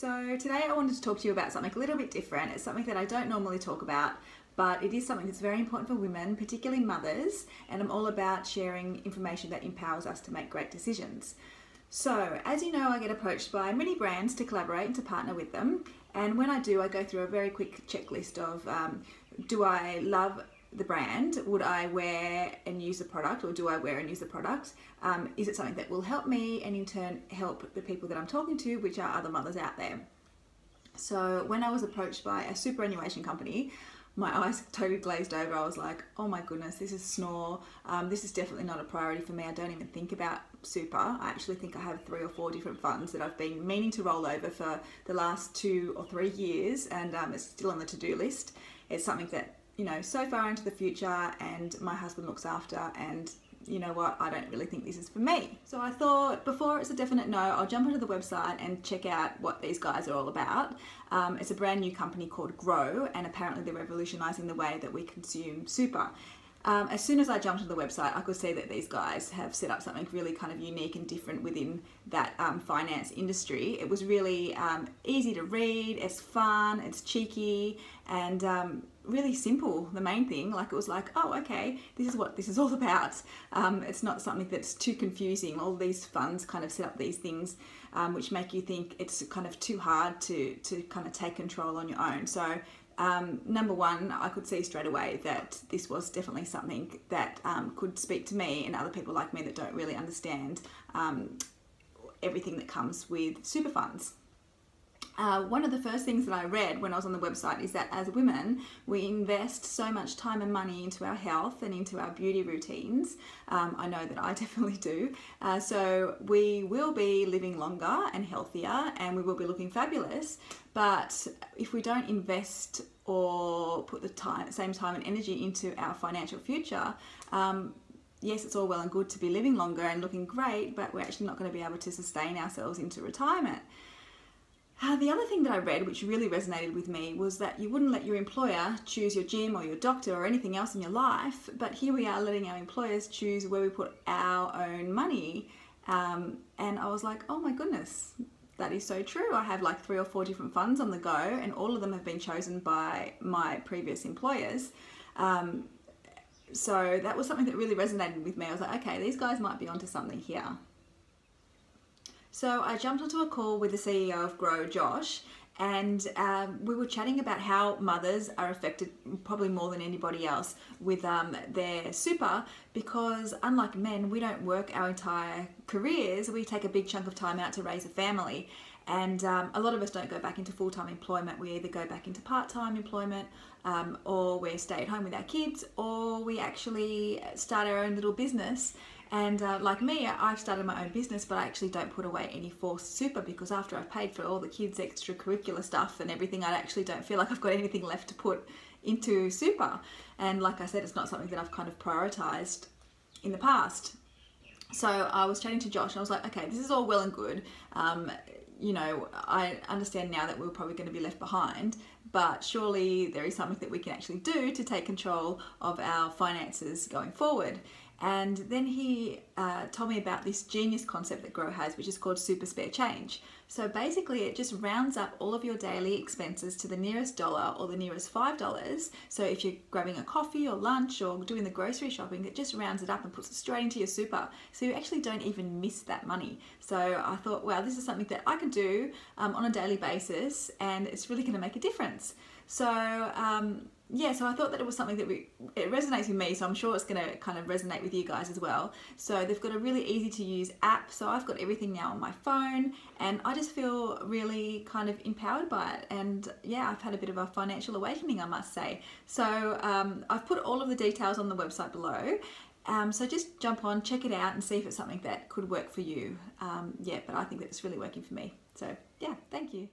So today I wanted to talk to you about something a little bit different. It's something that I don't normally talk about, but it is something that's very important for women, particularly mothers, and I'm all about sharing information that empowers us to make great decisions. So, as you know, I get approached by many brands to collaborate and to partner with them, and when I do, I go through a very quick checklist of do I love the brand? Would I wear and use the product, or do I wear and use the product? Is it something that will help me and in turn help the people that I'm talking to, which are other mothers out there? So when I was approached by a superannuation company, my eyes totally glazed over. I was like, oh my goodness, this is snore. This is definitely not a priority for me. I don't even think about super. I actually think I have 3 or 4 different funds that I've been meaning to roll over for the last 2 or 3 years, and it's still on the to-do list. It's something that, you know, so far into the future and my husband looks after, and you know what, I don't really think this is for me. So I thought, before it's a definite no, I'll jump onto the website and check out what these guys are all about. It's a brand new company called Grow, and apparently they're revolutionising the way that we consume super. As soon as I jumped onto the website, I could see that these guys have set up something really kind of unique and different within that finance industry. It was really easy to read, it's fun, it's cheeky, and really simple. The main thing, like, it was like, oh, okay, this is what this is all about. It's not something that's too confusing. All these funds kind of set up these things which make you think it's kind of too hard to kind of take control on your own. So number one, I could see straight away that this was definitely something that could speak to me and other people like me that don't really understand everything that comes with super funds. One of the first things that I read when I was on the website is that as women, we invest so much time and money into our health and into our beauty routines. I know that I definitely do. So we will be living longer and healthier, and we will be looking fabulous. But if we don't invest or put the same time and energy into our financial future, yes, it's all well and good to be living longer and looking great, but we're actually not going to be able to sustain ourselves into retirement. The other thing that I read, which really resonated with me, was that you wouldn't let your employer choose your gym or your doctor or anything else in your life, but here we are letting our employers choose where we put our own money. And I was like, oh my goodness, that is so true. I have like 3 or 4 different funds on the go, and all of them have been chosen by my previous employers. So that was something that really resonated with me. I was like, okay, these guys might be onto something here. So I jumped onto a call with the CEO of Grow, Josh, and we were chatting about how mothers are affected probably more than anybody else with their super, because unlike men, we don't work our entire careers. We take a big chunk of time out to raise a family, and a lot of us don't go back into full-time employment. We either go back into part-time employment, or we stay at home with our kids, or we actually start our own little business. And like me, I've started my own business, but I actually don't put away any forced super, because after I've paid for all the kids' extracurricular stuff and everything, I actually don't feel like I've got anything left to put into super. And like I said, it's not something that I've kind of prioritized in the past. So I was chatting to Josh and I was like, okay, this is all well and good. You know, I understand now that we're probably going to be left behind, but surely there is something that we can actually do to take control of our finances going forward. And then he told me about this genius concept that Grow has, which is called Super Spare Change. So basically it just rounds up all of your daily expenses to the nearest dollar or the nearest $5. So if you're grabbing a coffee or lunch or doing the grocery shopping, it just rounds it up and puts it straight into your super. So you actually don't even miss that money. So I thought, wow, this is something that I can do on a daily basis, and it's really going to make a difference. So yeah, so I thought that it was something that it resonates with me, so I'm sure it's going to kind of resonate with you guys as well. So they've got a really easy to use app, so I've got everything now on my phone, and I just feel really kind of empowered by it. And yeah, I've had a bit of a financial awakening, I must say. So I've put all of the details on the website below. So just jump on, check it out, and see if it's something that could work for you. Yeah, but I think that it's really working for me. So yeah, thank you.